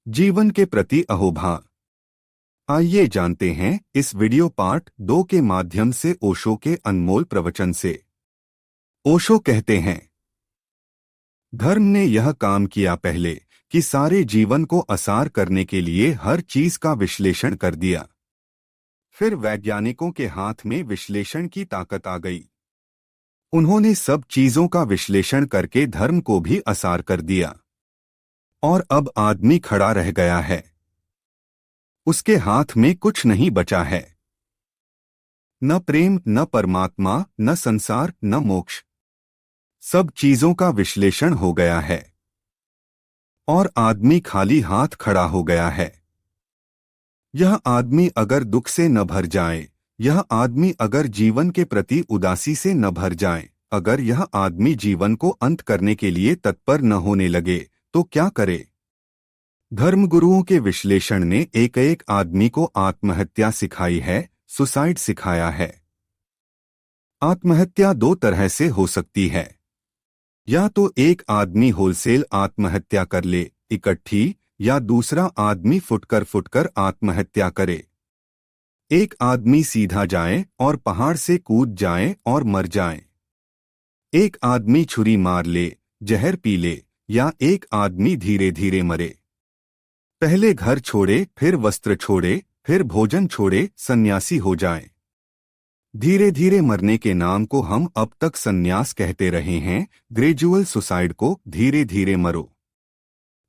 जीवन के प्रति अहोभाव। आइए जानते हैं इस वीडियो पार्ट 2 के माध्यम से ओशो के अनमोल प्रवचन से। ओशो कहते हैं, धर्म ने यह काम किया पहले कि सारे जीवन को असार करने के लिए हर चीज का विश्लेषण कर दिया। फिर वैज्ञानिकों के हाथ में विश्लेषण की ताकत आ गई। उन्होंने सब चीजों का विश्लेषण करके धर्म को भी असार कर दिया। और अब आदमी खड़ा रह गया है। उसके हाथ में कुछ नहीं बचा है। न प्रेम, न परमात्मा, न संसार, न मोक्ष। सब चीजों का विश्लेषण हो गया है और आदमी खाली हाथ खड़ा हो गया है। यह आदमी अगर दुख से न भर जाए, यह आदमी अगर जीवन के प्रति उदासी से न भर जाए, अगर यह आदमी जीवन को अंत करने के लिए तत्पर न होने लगे, तो क्या करे? धर्मगुरुओं के विश्लेषण ने एक एक आदमी को आत्महत्या सिखाई है, सुसाइड सिखाया है। आत्महत्या दो तरह से हो सकती है। या तो एक आदमी होलसेल आत्महत्या कर ले इकट्ठी, या दूसरा आदमी फुटकर आत्महत्या करे। एक आदमी सीधा जाए और पहाड़ से कूद जाए और मर जाए। एक आदमी छुरी मार ले, जहर पी ले, या एक आदमी धीरे धीरे मरे। पहले घर छोड़े, फिर वस्त्र छोड़े, फिर भोजन छोड़े, सन्यासी हो जाए। धीरे धीरे मरने के नाम को हम अब तक सन्यास कहते रहे हैं। ग्रेजुअल सुसाइड को धीरे धीरे मरो।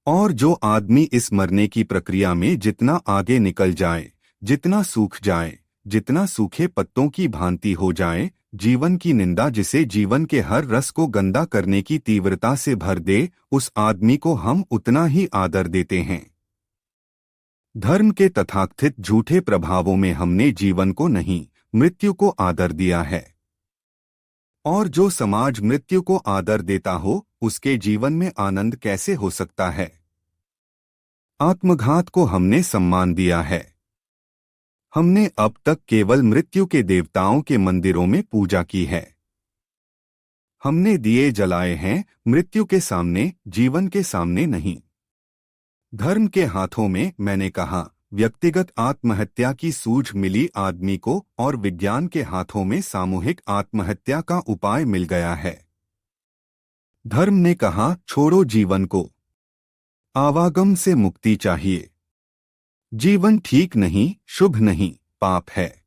और जो आदमी इस मरने की प्रक्रिया में जितना आगे निकल जाए, जितना सूख जाए, जितना सूखे पत्तों की भांति हो जाए, जीवन की निंदा जिसे जीवन के हर रस को गंदा करने की तीव्रता से भर दे, उस आदमी को हम उतना ही आदर देते हैं। धर्म के तथाकथित झूठे प्रभावों में हमने जीवन को नहीं, मृत्यु को आदर दिया है। और जो समाज मृत्यु को आदर देता हो, उसके जीवन में आनंद कैसे हो सकता है? आत्मघात को हमने सम्मान दिया है। हमने अब तक केवल मृत्यु के देवताओं के मंदिरों में पूजा की है। हमने दिए जलाए हैं मृत्यु के सामने, जीवन के सामने नहीं। धर्म के हाथों में, मैंने कहा, व्यक्तिगत आत्महत्या की सूझ मिली आदमी को, और विज्ञान के हाथों में सामूहिक आत्महत्या का उपाय मिल गया है। धर्म ने कहा, छोड़ो जीवन को, आवागम से मुक्ति चाहिए। जीवन ठीक नहीं, शुभ नहीं, पाप है।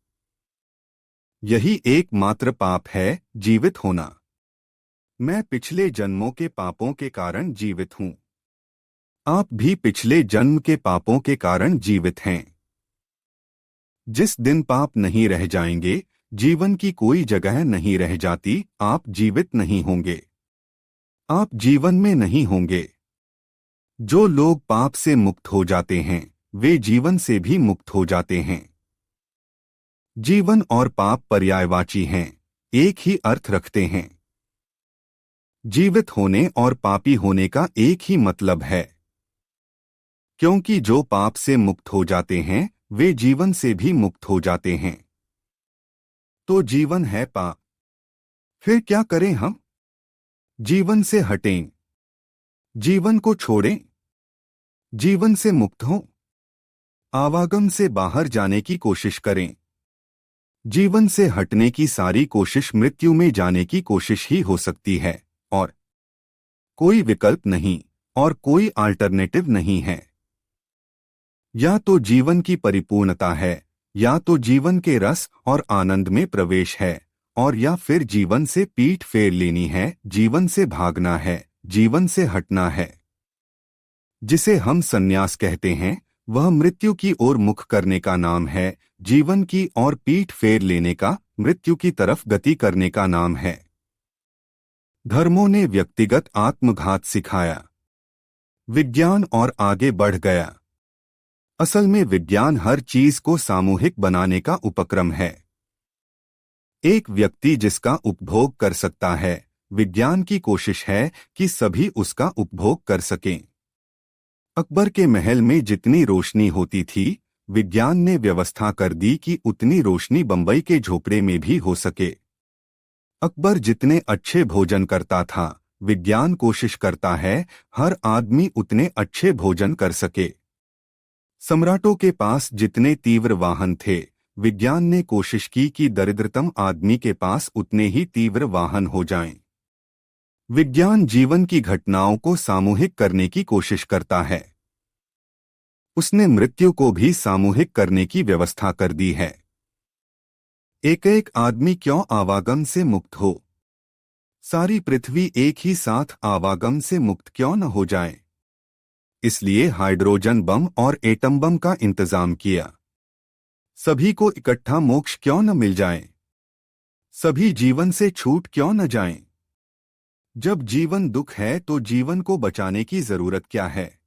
यही एकमात्र पाप है, जीवित होना। मैं पिछले जन्मों के पापों के कारण जीवित हूं। आप भी पिछले जन्म के पापों के कारण जीवित हैं। जिस दिन पाप नहीं रह जाएंगे, जीवन की कोई जगह नहीं रह जाती, आप जीवित नहीं होंगे। आप जीवन में नहीं होंगे। जो लोग पाप से मुक्त हो जाते हैं, वे जीवन से भी मुक्त हो जाते हैं। जीवन और पाप पर्यायवाची हैं, एक ही अर्थ रखते हैं। जीवित होने और पापी होने का एक ही मतलब है। क्योंकि जो पाप से मुक्त हो जाते हैं, वे जीवन से भी मुक्त हो जाते हैं। तो जीवन है पाप। फिर क्या करें हम? जीवन से हटें, जीवन को छोड़ें, जीवन से मुक्त हों, आवागम से बाहर जाने की कोशिश करें। जीवन से हटने की सारी कोशिश मृत्यु में जाने की कोशिश ही हो सकती है, और कोई विकल्प नहीं, और कोई अल्टरनेटिव नहीं है। या तो जीवन की परिपूर्णता है, या तो जीवन के रस और आनंद में प्रवेश है, और या फिर जीवन से पीठ फेर लेनी है, जीवन से भागना है, जीवन से हटना है। जिसे हम सन्यास कहते हैं, वह मृत्यु की ओर मुख करने का नाम है। जीवन की ओर पीठ फेर लेने का, मृत्यु की तरफ गति करने का नाम है। धर्मों ने व्यक्तिगत आत्मघात सिखाया। विज्ञान और आगे बढ़ गया। असल में विज्ञान हर चीज को सामूहिक बनाने का उपक्रम है। एक व्यक्ति जिसका उपभोग कर सकता है, विज्ञान की कोशिश है कि सभी उसका उपभोग कर सकें। अकबर के महल में जितनी रोशनी होती थी, विज्ञान ने व्यवस्था कर दी कि उतनी रोशनी बंबई के झोपड़े में भी हो सके। अकबर जितने अच्छे भोजन करता था, विज्ञान कोशिश करता है हर आदमी उतने अच्छे भोजन कर सके। सम्राटों के पास जितने तीव्र वाहन थे, विज्ञान ने कोशिश की कि दरिद्रतम आदमी के पास उतने ही तीव्र वाहन हो जाएं। विज्ञान जीवन की घटनाओं को सामूहिक करने की कोशिश करता है। उसने मृत्यु को भी सामूहिक करने की व्यवस्था कर दी है। एक एक आदमी क्यों आवागम से मुक्त हो? सारी पृथ्वी एक ही साथ आवागम से मुक्त क्यों न हो जाए? इसलिए हाइड्रोजन बम और एटम बम का इंतजाम किया। सभी को इकट्ठा मोक्ष क्यों न मिल जाए? सभी जीवन से छूट क्यों न जाएं? जब जीवन दुख है तो जीवन को बचाने की जरूरत क्या है?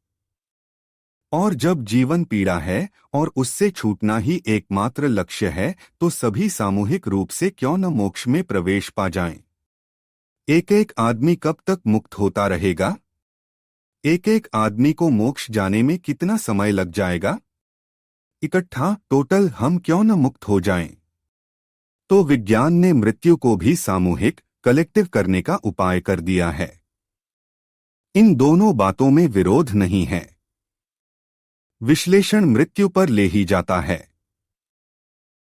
और जब जीवन पीड़ा है और उससे छूटना ही एकमात्र लक्ष्य है, तो सभी सामूहिक रूप से क्यों न मोक्ष में प्रवेश पा जाएं? एक एक आदमी कब तक मुक्त होता रहेगा? एक एक आदमी को मोक्ष जाने में कितना समय लग जाएगा? इकट्ठा टोटल हम क्यों न मुक्त हो जाएं? तो विज्ञान ने मृत्यु को भी सामूहिक कलेक्टिव करने का उपाय कर दिया है। इन दोनों बातों में विरोध नहीं है। विश्लेषण मृत्यु पर ले ही जाता है।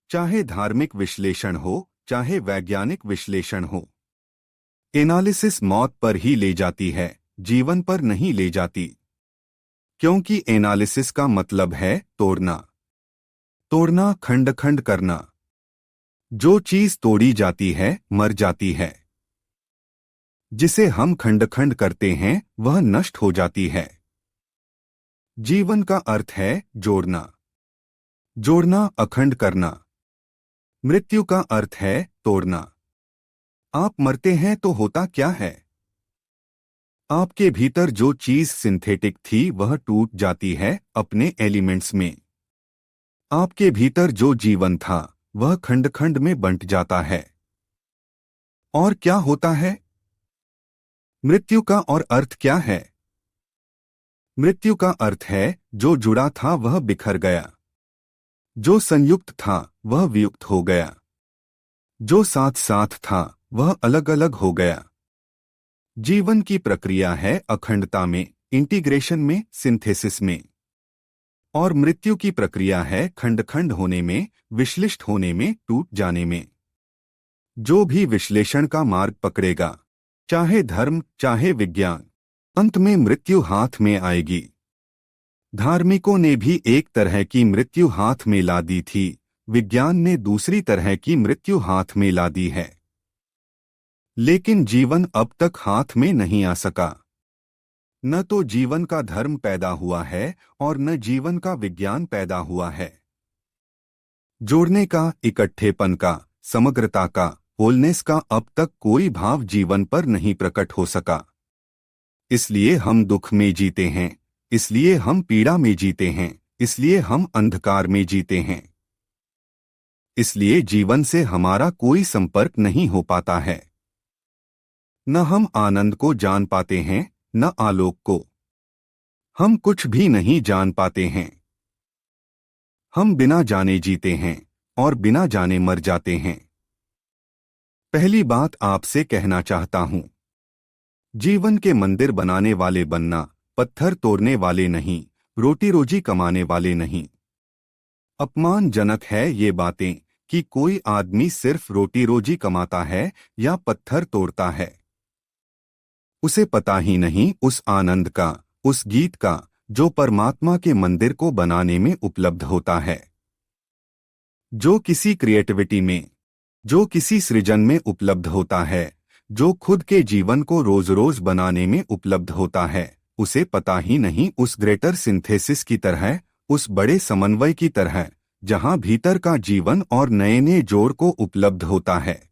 चाहे धार्मिक विश्लेषण हो, चाहे वैज्ञानिक विश्लेषण हो, एनालिसिस मौत पर ही ले जाती है, जीवन पर नहीं ले जाती। क्योंकि एनालिसिस का मतलब है तोड़ना, तोड़ना, खंड खंड करना। जो चीज तोड़ी जाती है मर जाती है। जिसे हम खंड खंड करते हैं वह नष्ट हो जाती है। जीवन का अर्थ है जोड़ना, जोड़ना, अखंड करना। मृत्यु का अर्थ है तोड़ना। आप मरते हैं तो होता क्या है? आपके भीतर जो चीज सिंथेटिक थी वह टूट जाती है अपने एलिमेंट्स में। आपके भीतर जो जीवन था वह खंड खंड में बंट जाता है। और क्या होता है? मृत्यु का और अर्थ क्या है? मृत्यु का अर्थ है जो जुड़ा था वह बिखर गया, जो संयुक्त था वह वियुक्त हो गया, जो साथ साथ था वह अलग अलग हो गया। जीवन की प्रक्रिया है अखंडता में, इंटीग्रेशन में, सिंथेसिस में। और मृत्यु की प्रक्रिया है खंड खंड होने में, विश्लिष्ट होने में, टूट जाने में। जो भी विश्लेषण का मार्ग पकड़ेगा, चाहे धर्म चाहे विज्ञान, अंत में मृत्यु हाथ में आएगी। धार्मिकों ने भी एक तरह की मृत्यु हाथ में ला दी थी, विज्ञान ने दूसरी तरह की मृत्यु हाथ में ला दी है। लेकिन जीवन अब तक हाथ में नहीं आ सका। न तो जीवन का धर्म पैदा हुआ है और न जीवन का विज्ञान पैदा हुआ है। जोड़ने का, इकट्ठेपन का, समग्रता का, होलनेस का अब तक कोई भाव जीवन पर नहीं प्रकट हो सका। इसलिए हम दुख में जीते हैं, इसलिए हम पीड़ा में जीते हैं, इसलिए हम अंधकार में जीते हैं। इसलिए जीवन से हमारा कोई संपर्क नहीं हो पाता है। न हम आनंद को जान पाते हैं, न आलोक को। हम कुछ भी नहीं जान पाते हैं। हम बिना जाने जीते हैं और बिना जाने मर जाते हैं। पहली बात आपसे कहना चाहता हूं, जीवन के मंदिर बनाने वाले बनना, पत्थर तोड़ने वाले नहीं, रोटी रोजी कमाने वाले नहीं। अपमानजनक है ये बातें कि कोई आदमी सिर्फ रोटी रोजी कमाता है या पत्थर तोड़ता है। उसे पता ही नहीं उस आनंद का, उस गीत का जो परमात्मा के मंदिर को बनाने में उपलब्ध होता है। जो किसी क्रिएटिविटी में, जो किसी सृजन में उपलब्ध होता है, जो खुद के जीवन को रोज रोज बनाने में उपलब्ध होता है, उसे पता ही नहीं उस ग्रेटर सिंथेसिस की तरह, उस बड़े समन्वय की तरह, जहां भीतर का जीवन और नए नए जोड़ को उपलब्ध होता है।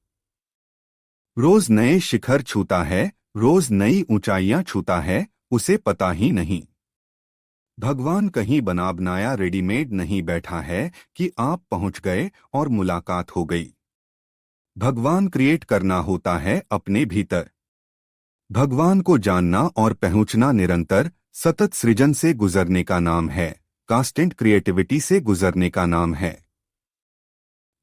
रोज नए शिखर छूता है, रोज नई ऊंचाइयां छूता है, उसे पता ही नहीं। भगवान कहीं बना बनाया रेडीमेड नहीं बैठा है कि आप पहुंच गए और मुलाकात हो गई। भगवान क्रिएट करना होता है अपने भीतर। भगवान को जानना और पहुंचना निरंतर सतत सृजन से गुजरने का नाम है, कांस्टेंट क्रिएटिविटी से गुजरने का नाम है।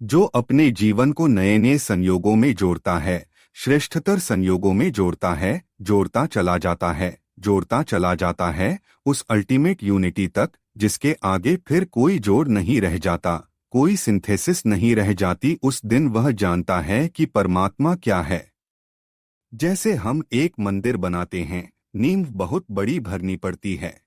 जो अपने जीवन को नए नए संयोगों में जोड़ता है, श्रेष्ठतर संयोगों में जोड़ता है, जोड़ता चला जाता है, जोड़ता चला जाता है, उस अल्टीमेट यूनिटी तक जिसके आगे फिर कोई जोड़ नहीं रह जाता, कोई सिंथेसिस नहीं रह जाती, उस दिन वह जानता है कि परमात्मा क्या है। जैसे हम एक मंदिर बनाते हैं, नींव बहुत बड़ी भरनी पड़ती है।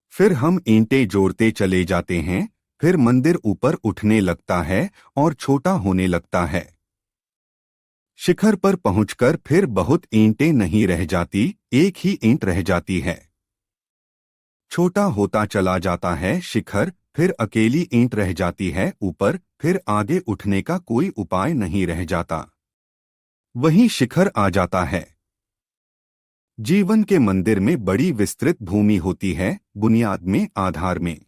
फिर हम ईंटें जोड़ते चले जाते हैं, फिर मंदिर ऊपर उठने लगता है और छोटा होने लगता है। शिखर पर पहुंचकर फिर बहुत ईंटें नहीं रह जाती, एक ही ईंट रह जाती है। छोटा होता चला जाता है शिखर, फिर अकेली ईंट रह जाती है ऊपर, फिर आगे उठने का कोई उपाय नहीं रह जाता। वहीं शिखर आ जाता है। जीवन के मंदिर में बड़ी विस्तृत भूमि होती है, बुनियाद में, आधार में।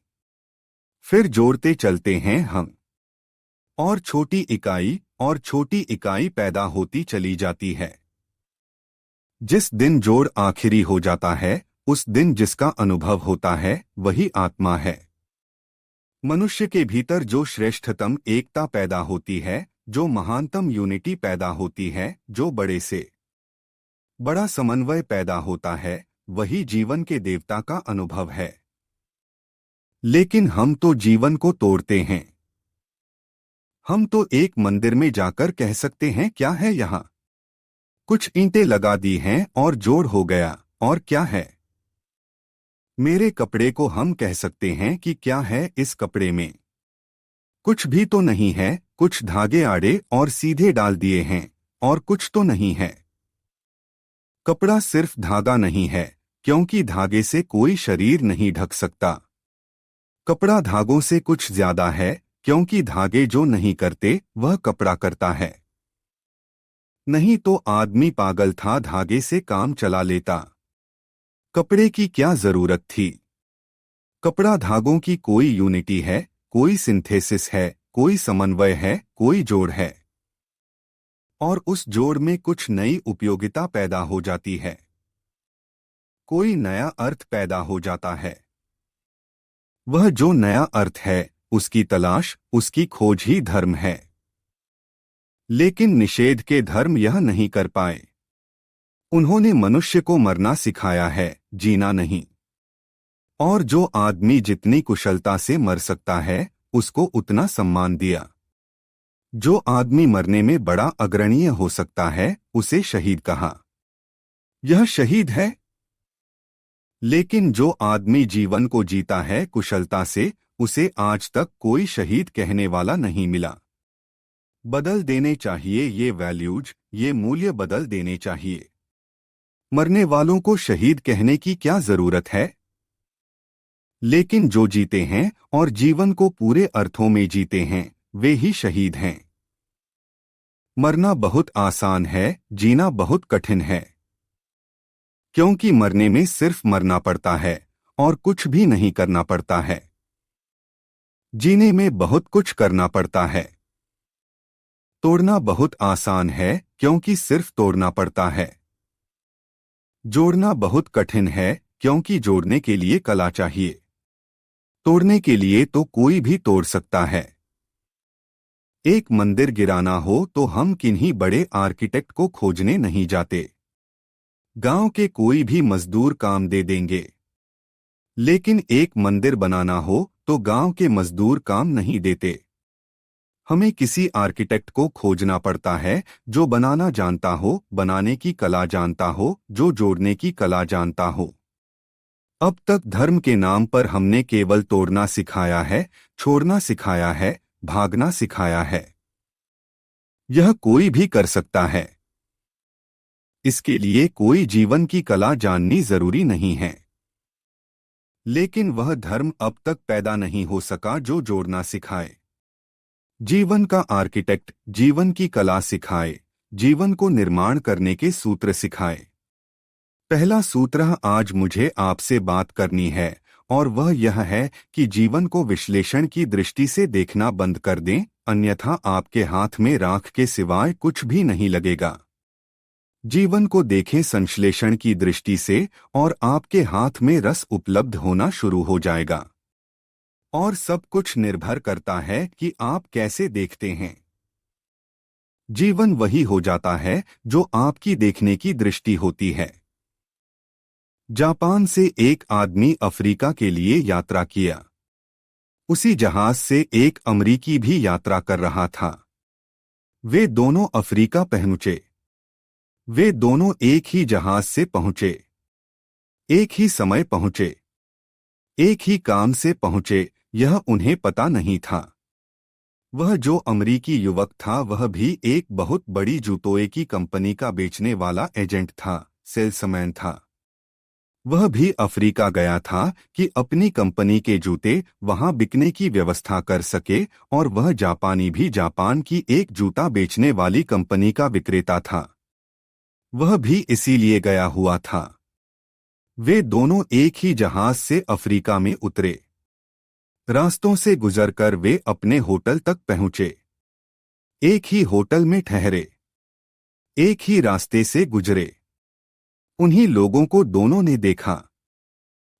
फिर जोड़ते चलते हैं हम, और छोटी इकाई और छोटी इकाई पैदा होती चली जाती है। जिस दिन जोड़ आखिरी हो जाता है, उस दिन जिसका अनुभव होता है वही आत्मा है। मनुष्य के भीतर जो श्रेष्ठतम एकता पैदा होती है, जो महानतम यूनिटी पैदा होती है, जो बड़े से बड़ा समन्वय पैदा होता है, वही जीवन के देवता का अनुभव है। लेकिन हम तो जीवन को तोड़ते हैं। हम तो एक मंदिर में जाकर कह सकते हैं, क्या है यहाँ? कुछ ईंटें लगा दी हैं और जोड़ हो गया, और क्या है? मेरे कपड़े को हम कह सकते हैं कि क्या है इस कपड़े में? कुछ भी तो नहीं है, कुछ धागे आड़े और सीधे डाल दिए हैं, और कुछ तो नहीं है। कपड़ा सिर्फ धागा नहीं है, क्योंकि धागे से कोई शरीर नहीं ढक सकता। कपड़ा धागों से कुछ ज्यादा है, क्योंकि धागे जो नहीं करते वह कपड़ा करता है। नहीं तो आदमी पागल था, धागे से काम चला लेता। कपड़े की क्या जरूरत थी? कपड़ा धागों की कोई यूनिटी है, कोई सिंथेसिस है, कोई समन्वय है, कोई जोड़ है। और उस जोड़ में कुछ नई उपयोगिता पैदा हो जाती है, कोई नया अर्थ पैदा हो जाता है। वह जो नया अर्थ है, उसकी तलाश, उसकी खोज ही धर्म है। लेकिन निषेध के धर्म यह नहीं कर पाए। उन्होंने मनुष्य को मरना सिखाया है, जीना नहीं। और जो आदमी जितनी कुशलता से मर सकता है, उसको उतना सम्मान दिया। जो आदमी मरने में बड़ा अग्रणीय हो सकता है, उसे शहीद कहा। यह शहीद है। लेकिन जो आदमी जीवन को जीता है कुशलता से, उसे आज तक कोई शहीद कहने वाला नहीं मिला। बदल देने चाहिए ये वैल्यूज, ये मूल्य बदल देने चाहिए। मरने वालों को शहीद कहने की क्या जरूरत है? लेकिन जो जीते हैं और जीवन को पूरे अर्थों में जीते हैं, वे ही शहीद हैं। मरना बहुत आसान है, जीना बहुत कठिन है। क्योंकि मरने में सिर्फ मरना पड़ता है और कुछ भी नहीं करना पड़ता है। जीने में बहुत कुछ करना पड़ता है। तोड़ना बहुत आसान है, क्योंकि सिर्फ तोड़ना पड़ता है। जोड़ना बहुत कठिन है, क्योंकि जोड़ने के लिए कला चाहिए। तोड़ने के लिए तो कोई भी तोड़ सकता है। एक मंदिर गिराना हो तो हम किन्हीं बड़े आर्किटेक्ट को खोजने नहीं जाते। गांव के कोई भी मजदूर काम दे देंगे। लेकिन एक मंदिर बनाना हो तो गांव के मजदूर काम नहीं देते। हमें किसी आर्किटेक्ट को खोजना पड़ता है, जो बनाना जानता हो, बनाने की कला जानता हो, जो जोड़ने की कला जानता हो। अब तक धर्म के नाम पर हमने केवल तोड़ना सिखाया है, छोड़ना सिखाया है, भागना सिखाया है। यह कोई भी कर सकता है। इसके लिए कोई जीवन की कला जाननी जरूरी नहीं है। लेकिन वह धर्म अब तक पैदा नहीं हो सका जो जोड़ना सिखाए। जीवन का आर्किटेक्ट जीवन की कला सिखाए, जीवन को निर्माण करने के सूत्र सिखाए। पहला सूत्र आज मुझे आपसे बात करनी है, और वह यह है कि जीवन को विश्लेषण की दृष्टि से देखना बंद कर दें, अन्यथा आपके हाथ में राख के सिवाय कुछ भी नहीं लगेगा। जीवन को देखें संश्लेषण की दृष्टि से, और आपके हाथ में रस उपलब्ध होना शुरू हो जाएगा। और सब कुछ निर्भर करता है कि आप कैसे देखते हैं। जीवन वही हो जाता है जो आपकी देखने की दृष्टि होती है। जापान से एक आदमी अफ्रीका के लिए यात्रा किया। उसी जहाज से एक अमरीकी भी यात्रा कर रहा था। वे दोनों अफ्रीका पहुंचे। वे दोनों एक ही जहाज से पहुंचे, एक ही समय पहुंचे, एक ही काम से पहुंचे। यह उन्हें पता नहीं था। वह जो अमरीकी युवक था वह भी एक बहुत बड़ी जूतों की कंपनी का बेचने वाला एजेंट था, सेल्समैन था। वह भी अफ्रीका गया था कि अपनी कंपनी के जूते वहां बिकने की व्यवस्था कर सके, और वह जापानी भी जापान की एक जूता बेचने वाली कंपनी का विक्रेता था। वह भी इसीलिए गया हुआ था। वे दोनों एक ही जहाज से अफ्रीका में उतरे। रास्तों से गुजरकर वे अपने होटल तक पहुंचे। एक ही होटल में ठहरे, एक ही रास्ते से गुजरे। उन्हीं लोगों को दोनों ने देखा।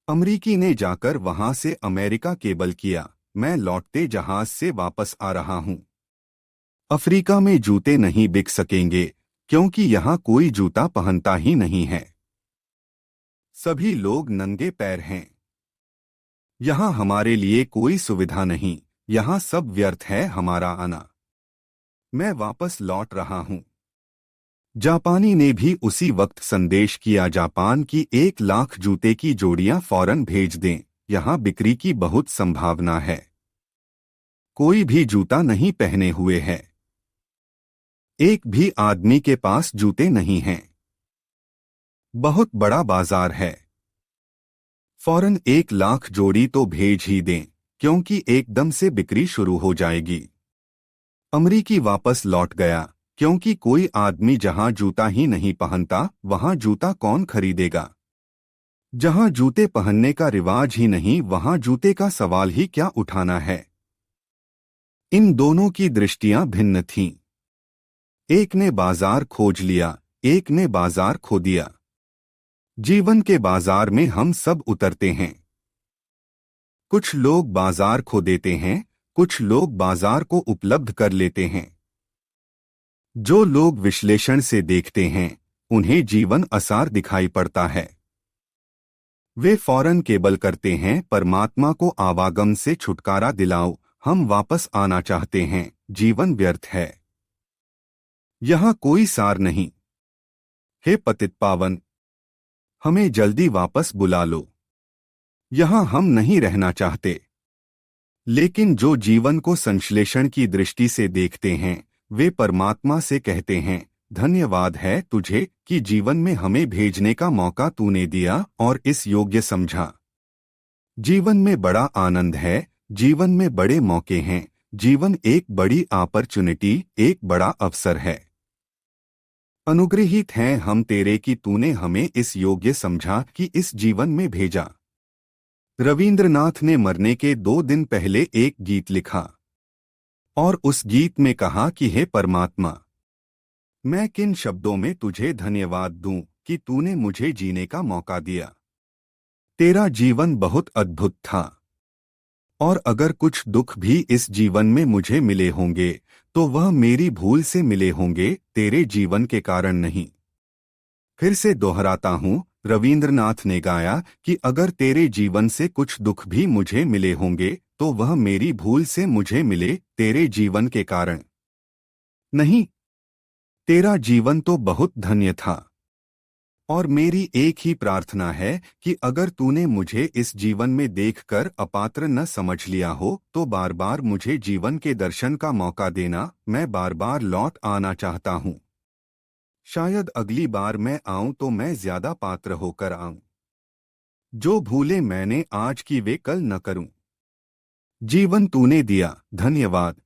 अमरीकी ने जाकर वहां से अमेरिका केबल किया, मैं लौटते जहाज से वापस आ रहा हूं। अफ्रीका में जूते नहीं बिक सकेंगे क्योंकि यहां कोई जूता पहनता ही नहीं है। सभी लोग नंगे पैर हैं। यहां हमारे लिए कोई सुविधा नहीं, यहां सब व्यर्थ है हमारा आना। मैं वापस लौट रहा हूं। जापानी ने भी उसी वक्त संदेश किया, जापान की 1,00,000 जूते की जोड़ियां फौरन भेज दें, यहां बिक्री की बहुत संभावना है। कोई भी जूता नहीं पहने हुए है। एक भी आदमी के पास जूते नहीं हैं। बहुत बड़ा बाजार है। फौरन 1,00,000 जोड़ी तो भेज ही दें क्योंकि एकदम से बिक्री शुरू हो जाएगी। अमरीकी वापस लौट गया क्योंकि कोई आदमी जहां जूता ही नहीं पहनता वहां जूता कौन खरीदेगा। जहां जूते पहनने का रिवाज ही नहीं वहां जूते का सवाल ही क्या उठाना है। इन दोनों की दृष्टियां भिन्न थीं। एक ने बाजार खोज लिया, एक ने बाजार खो दिया। जीवन के बाजार में हम सब उतरते हैं। कुछ लोग बाजार खो देते हैं, कुछ लोग बाजार को उपलब्ध कर लेते हैं। जो लोग विश्लेषण से देखते हैं उन्हें जीवन आसार दिखाई पड़ता है। वे फौरन केबल करते हैं, परमात्मा को आवागम से छुटकारा दिलाओ, हम वापस आना चाहते हैं, जीवन व्यर्थ है, यहां कोई सार नहीं। हे पतित पावन, हमें जल्दी वापस बुला लो, यहां हम नहीं रहना चाहते। लेकिन जो जीवन को संश्लेषण की दृष्टि से देखते हैं वे परमात्मा से कहते हैं, धन्यवाद है तुझे कि जीवन में हमें भेजने का मौका तूने दिया और इस योग्य समझा। जीवन में बड़ा आनंद है, जीवन में बड़े मौके हैं, जीवन एक बड़ी अपॉर्चुनिटी, एक बड़ा अवसर है। अनुग्रहित हैं हम तेरे कि तूने हमें इस योग्य समझा कि इस जीवन में भेजा। रविंद्रनाथ ने मरने के 2 दिन पहले एक गीत लिखा और उस गीत में कहा कि हे परमात्मा, मैं किन शब्दों में तुझे धन्यवाद दूं कि तूने मुझे जीने का मौका दिया। तेरा जीवन बहुत अद्भुत था, और अगर कुछ दुख भी इस जीवन में मुझे मिले होंगे तो वह मेरी भूल से मिले होंगे, तेरे जीवन के कारण नहीं। फिर से दोहराता हूं, रविंद्रनाथ ने गाया कि अगर तेरे जीवन से कुछ दुख भी मुझे मिले होंगे तो वह मेरी भूल से मुझे मिले, तेरे जीवन के कारण नहीं। तेरा जीवन तो बहुत धन्य था। और मेरी एक ही प्रार्थना है कि अगर तूने मुझे इस जीवन में देखकर अपात्र न समझ लिया हो तो बार बार मुझे जीवन के दर्शन का मौका देना, मैं बार बार लौट आना चाहता हूं। शायद अगली बार मैं आऊं तो मैं ज्यादा पात्र होकर आऊं। जो भूले मैंने आज की वे कल न करूं। जीवन तूने दिया, धन्यवाद।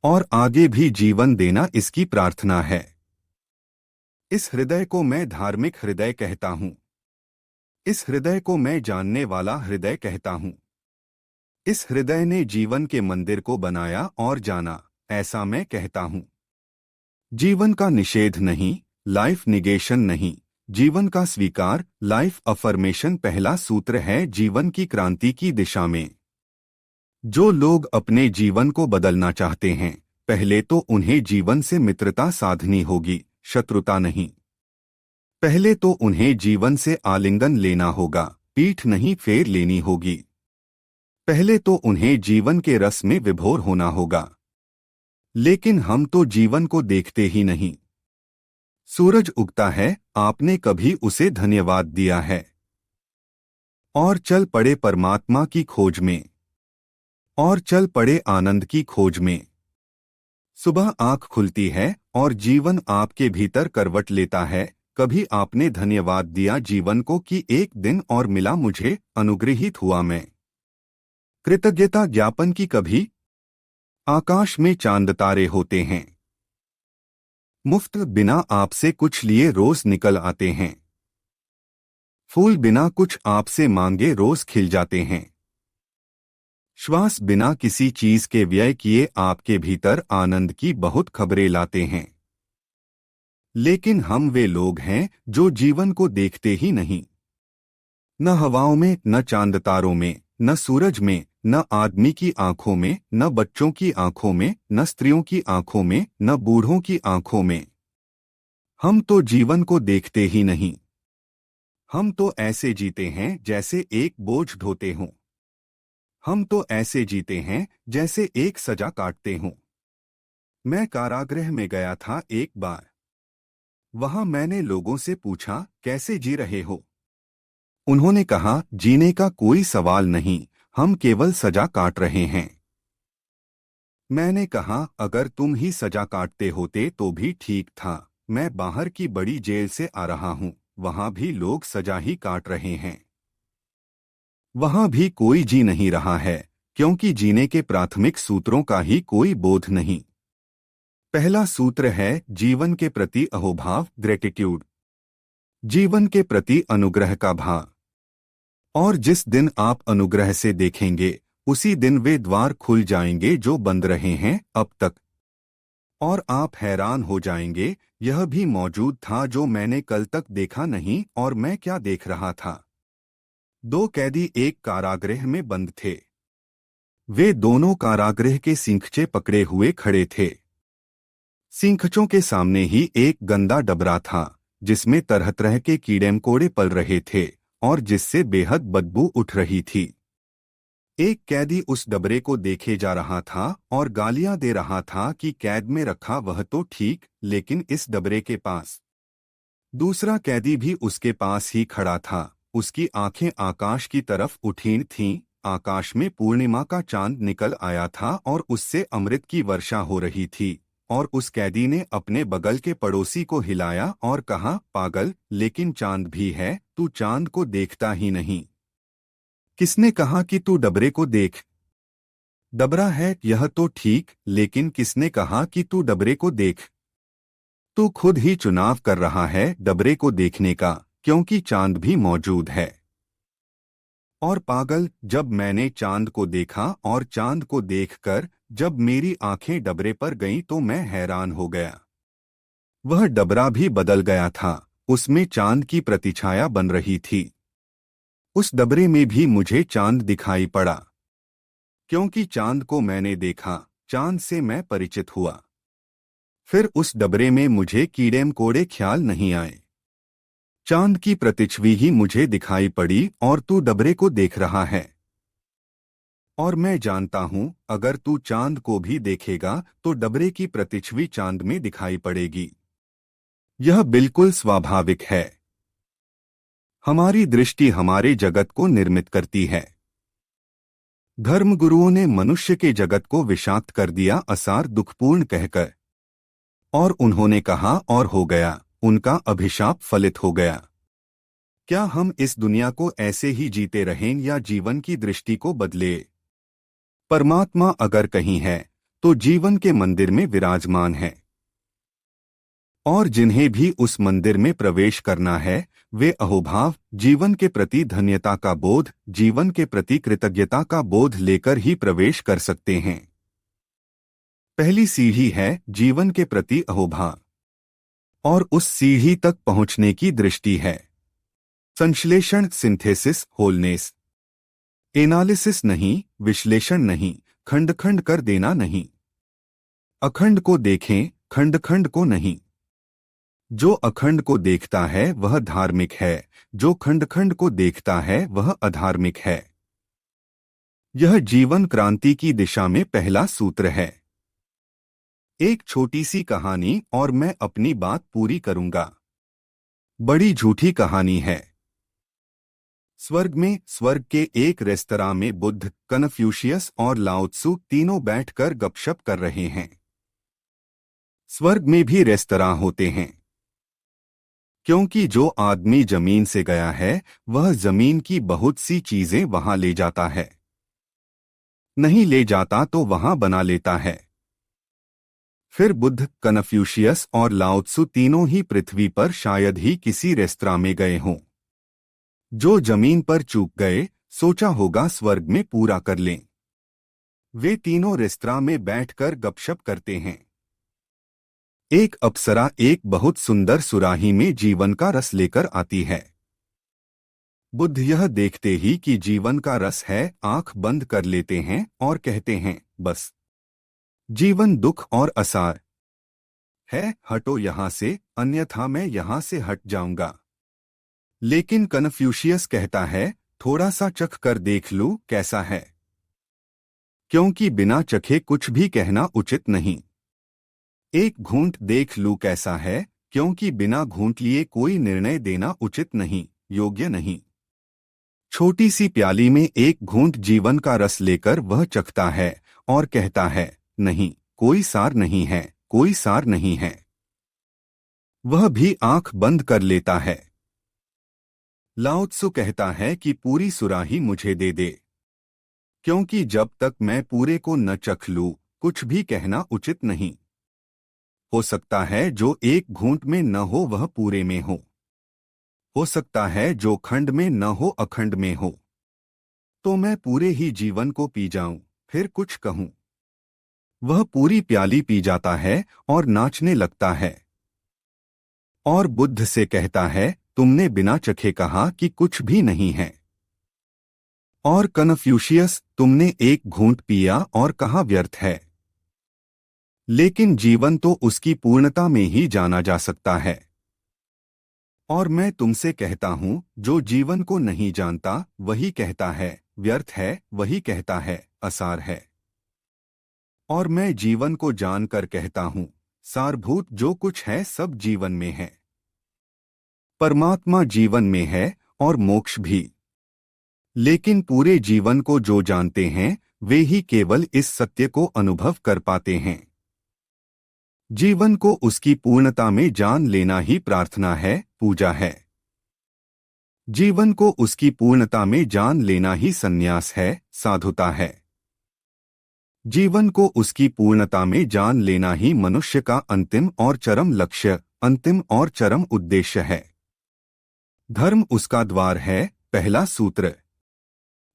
और आगे भी जीवन देना, इसकी प्रार्थना है। इस हृदय को मैं धार्मिक हृदय कहता हूं। इस हृदय को मैं जानने वाला हृदय कहता हूं। इस हृदय ने जीवन के मंदिर को बनाया और जाना, ऐसा मैं कहता हूं। जीवन का निषेध नहीं, लाइफ निगेशन नहीं, जीवन का स्वीकार, लाइफ अफर्मेशन पहला सूत्र है जीवन की क्रांति की दिशा में। जो लोग अपने जीवन को बदलना चाहते हैं पहले तो उन्हें जीवन से मित्रता साधनी होगी, शत्रुता नहीं। पहले तो उन्हें जीवन से आलिंगन लेना होगा, पीठ नहीं फेर लेनी होगी। पहले तो उन्हें जीवन के रस में विभोर होना होगा। लेकिन हम तो जीवन को देखते ही नहीं। सूरज उगता है, आपने कभी उसे धन्यवाद दिया है? और चल पड़े परमात्मा की खोज में, और चल पड़े आनंद की खोज में। सुबह आंख खुलती है और जीवन आपके भीतर करवट लेता है। कभी आपने धन्यवाद दिया जीवन को कि एक दिन और मिला मुझे, अनुग्रहित हुआ मैं? कृतज्ञता ज्ञापन की कभी? आकाश में चांद तारे होते हैं, मुफ्त बिना आपसे कुछ लिए रोज निकल आते हैं। फूल बिना कुछ आपसे मांगे रोज खिल जाते हैं। श्वास बिना किसी चीज के व्यय किए आपके भीतर आनंद की बहुत खबरें लाते हैं। लेकिन हम वे लोग हैं जो जीवन को देखते ही नहीं। न हवाओं में, न चांद तारों में, न सूरज में, न आदमी की आंखों में, न बच्चों की आंखों में, न स्त्रियों की आंखों में, न बूढ़ों की आंखों में। हम तो जीवन को देखते ही नहीं। हम तो ऐसे जीते हैं जैसे एक बोझ ढोते हों। हम तो ऐसे जीते हैं जैसे एक सजा काटते हों। मैं कारागृह में गया था एक बार। वहां मैंने लोगों से पूछा, कैसे जी रहे हो? उन्होंने कहा, जीने का कोई सवाल नहीं, हम केवल सजा काट रहे हैं। मैंने कहा, अगर तुम ही सजा काटते होते तो भी ठीक था। मैं बाहर की बड़ी जेल से आ रहा हूं, वहां भी लोग सजा ही काट रहे हैं। वहां भी कोई जी नहीं रहा है, क्योंकि जीने के प्राथमिक सूत्रों का ही कोई बोध नहीं। पहला सूत्र है जीवन के प्रति अहोभाव, ग्रेटिट्यूड। जीवन के प्रति अनुग्रह का भाव। और जिस दिन आप अनुग्रह से देखेंगे, उसी दिन वे द्वार खुल जाएंगे जो बंद रहे हैं अब तक। और आप हैरान हो जाएंगे, यह भी मौजूद था जो मैंने कल तक देखा नहीं, और मैं क्या देख रहा था। दो कैदी एक कारागृह में बंद थे। वे दोनों कारागृह के सींखचे पकड़े हुए खड़े थे। सींखचों के सामने ही एक गंदा डबरा था, जिसमें तरह तरह के कीड़े मकोड़े पल रहे थे और जिससे बेहद बदबू उठ रही थी। एक कैदी उस डबरे को देखे जा रहा था और गालियां दे रहा था कि कैद में रखा वह तो ठीक, लेकिन इस डबरे के पास। दूसरा कैदी भी उसके पास ही खड़ा था। उसकी आंखें आकाश की तरफ उठी थीं। आकाश में पूर्णिमा का चांद निकल आया था और उससे अमृत की वर्षा हो रही थी। और उस कैदी ने अपने बगल के पड़ोसी को हिलाया और कहा, पागल, लेकिन चांद भी है, तू चांद को देखता ही नहीं। किसने कहा कि तू डबरे को देख? डबरा है यह तो ठीक, लेकिन किसने कहा कि तू डबरे को देख? तू खुद ही चुनाव कर रहा है डबरे को देखने का, क्योंकि चांद भी मौजूद है। और पागल, जब मैंने चांद को देखा और चांद को देखकर जब मेरी आंखें डबरे पर गईं तो मैं हैरान हो गया। वह डबरा भी बदल गया था, उसमें चांद की प्रतिछाया बन रही थी। उस डबरे में भी मुझे चांद दिखाई पड़ा। क्योंकि चांद को मैंने देखा, चांद से मैं परिचित हुआ। फिर उस डबरे में मुझे कीड़े मकोड़े ख्याल नहीं आए। चांद की प्रतिछवि ही मुझे दिखाई पड़ी और तू डबरे को देख रहा है। और मैं जानता हूं, अगर तू चांद को भी देखेगा तो डबरे की प्रतिछवि चांद में दिखाई पड़ेगी। यह बिल्कुल स्वाभाविक है। हमारी दृष्टि हमारे जगत को निर्मित करती है। धर्मगुरुओं ने मनुष्य के जगत को विषाक्त कर दिया, असार दुखपूर्ण कहकर। और उन्होंने कहा और हो गया, उनका अभिशाप फलित हो गया। क्या हम इस दुनिया को ऐसे ही जीते रहें या जीवन की दृष्टि को बदले? परमात्मा अगर कहीं है तो जीवन के मंदिर में विराजमान है। और जिन्हें भी उस मंदिर में प्रवेश करना है, वे अहोभाव, जीवन के प्रति धन्यता का बोध, जीवन के प्रति कृतज्ञता का बोध लेकर ही प्रवेश कर सकते हैं। पहली सीढ़ी है जीवन के प्रति अहोभाव, और उस सीढ़ी तक पहुंचने की दृष्टि है संश्लेषण, सिंथेसिस, होलनेस। एनालिसिस नहीं, विश्लेषण नहीं, खंड खंड कर देना नहीं। अखंड को देखें, खंड खंड को नहीं। जो अखंड को देखता है वह धार्मिक है, जो खंड खंड को देखता है वह अधार्मिक है। यह जीवन क्रांति की दिशा में पहला सूत्र है। एक छोटी सी कहानी और मैं अपनी बात पूरी करूंगा। बड़ी झूठी कहानी है। स्वर्ग के एक रेस्तरां में बुद्ध, कन्फ्यूशियस और लाओ त्सु तीनों बैठकर गपशप कर रहे हैं। स्वर्ग में भी रेस्तरां होते हैं, क्योंकि जो आदमी जमीन से गया है वह जमीन की बहुत सी चीजें वहां ले जाता है, नहीं ले जाता तो वहां बना लेता है। फिर बुद्ध, कन्फ्यूशियस और लाओ त्सु तीनों ही पृथ्वी पर शायद ही किसी रेस्तरां में गए हों। जो जमीन पर चूक गए, सोचा होगा स्वर्ग में पूरा कर लें। वे तीनों रेस्तरां में बैठकर गपशप करते हैं। एक अप्सरा एक बहुत सुंदर सुराही में जीवन का रस लेकर आती है। बुद्ध यह देखते ही कि जीवन का रस है, आंख बंद कर लेते हैं और कहते हैं, बस जीवन दुख और असार है, हटो यहां से, अन्यथा मैं यहां से हट जाऊंगा। लेकिन कन्फ्यूशियस कहता है, थोड़ा सा चख कर देख लूं कैसा है, क्योंकि बिना चखे कुछ भी कहना उचित नहीं। एक घूंट देख लूं कैसा है, क्योंकि बिना घूंट लिए कोई निर्णय देना उचित नहीं, योग्य नहीं। छोटी सी प्याली में एक घूंट जीवन का रस लेकर वह चखता है और कहता है, नहीं, कोई सार नहीं है, कोई सार नहीं है। वह भी आंख बंद कर लेता है। लाओ त्सु कहता है कि पूरी सुराही मुझे दे दे, क्योंकि जब तक मैं पूरे को न चख लूं, कुछ भी कहना उचित नहीं। हो सकता है जो एक घूंट में न हो वह पूरे में हो सकता है जो खंड में न हो अखंड में हो। तो मैं पूरे ही जीवन को पी जाऊं, फिर कुछ कहूं। वह पूरी प्याली पी जाता है और नाचने लगता है और बुद्ध से कहता है, तुमने बिना चखे कहा कि कुछ भी नहीं है। और कन्फ्यूशियस, तुमने एक घूंट पिया और कहा व्यर्थ है। लेकिन जीवन तो उसकी पूर्णता में ही जाना जा सकता है। और मैं तुमसे कहता हूं, जो जीवन को नहीं जानता वही कहता है व्यर्थ है, वही कहता है असार है। और मैं जीवन को जानकर कहता हूं, सारभूत जो कुछ है सब जीवन में है। परमात्मा जीवन में है और मोक्ष भी। लेकिन पूरे जीवन को जो जानते हैं वे ही केवल इस सत्य को अनुभव कर पाते हैं। जीवन को उसकी पूर्णता में जान लेना ही प्रार्थना है, पूजा है। जीवन को उसकी पूर्णता में जान लेना ही संन्यास है, साधुता है। जीवन को उसकी पूर्णता में जान लेना ही मनुष्य का अंतिम और चरम लक्ष्य, अंतिम और चरम उद्देश्य है। धर्म उसका द्वार है, पहला सूत्र।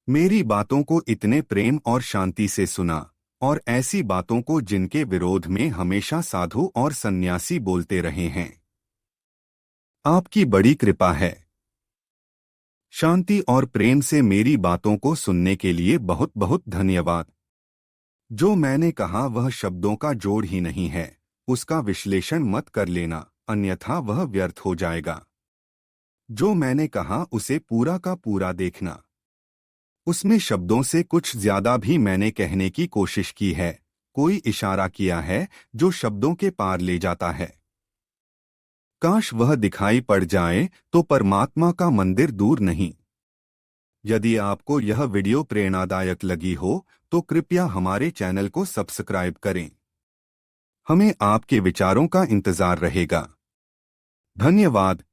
मेरी बातों को इतने प्रेम और शांति से सुना, और ऐसी बातों को जिनके विरोध में हमेशा साधु और सन्यासी बोलते रहे हैं। आपकी बड़ी कृपा है। शांति और प्रेम से मेरी बातों को सुनने के लिए बहुत बहुत धन्यवाद। जो मैंने कहा वह शब्दों का जोड़ ही नहीं है, उसका विश्लेषण मत कर लेना, अन्यथा वह व्यर्थ हो जाएगा। जो मैंने कहा उसे पूरा का पूरा देखना। उसमें शब्दों से कुछ ज्यादा भी मैंने कहने की कोशिश की है, कोई इशारा किया है जो शब्दों के पार ले जाता है। काश वह दिखाई पड़ जाए तो परमात्मा का मंदिर दूर नहीं। यदि आपको यह वीडियो प्रेरणादायक लगी हो तो कृपया हमारे चैनल को सब्सक्राइब करें। हमें आपके विचारों का इंतजार रहेगा। धन्यवाद।